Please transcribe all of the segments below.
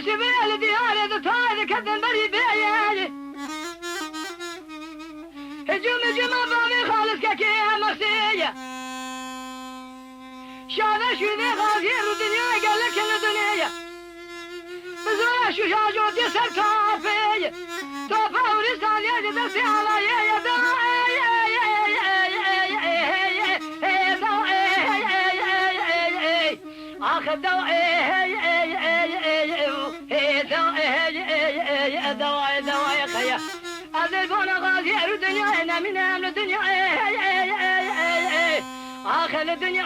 شبيل دياري دطاري كذن بري بيالي هجوم جمع بامي خالص كاكيها مرسية شاذا شوذي غازير الدنيا قال لك ان الدنيا بزويا شو شاجوت يسر كافي توفى ورسال يدي درسي على يدا اخذ دواء خيا أذبون غازير الدنيا أنا من أمن الدنيا آخر الدنيا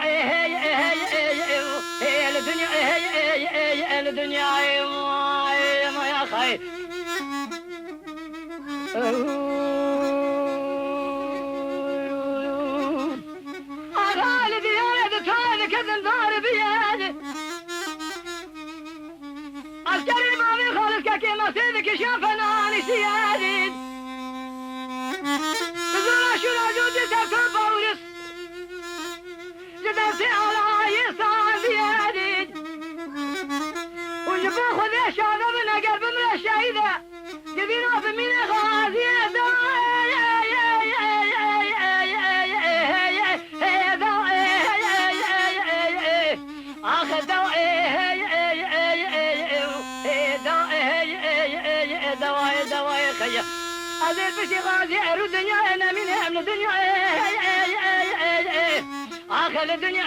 الدنيا ما يا خي أغالي بيادي تالي كذن دار بيادي عسكري مامي خالص كاكي ما سيدك شافناني سيادي بزولا شولا جودي سبت البورس جدرسي على يسان زيادي ونجبو خذي شاذا من قلب من الشهيدة جبينا بمين غازي اخذ دواء خيا هذا البشي غازي عرو الدنيا انا من الدنيا اخر الدنيا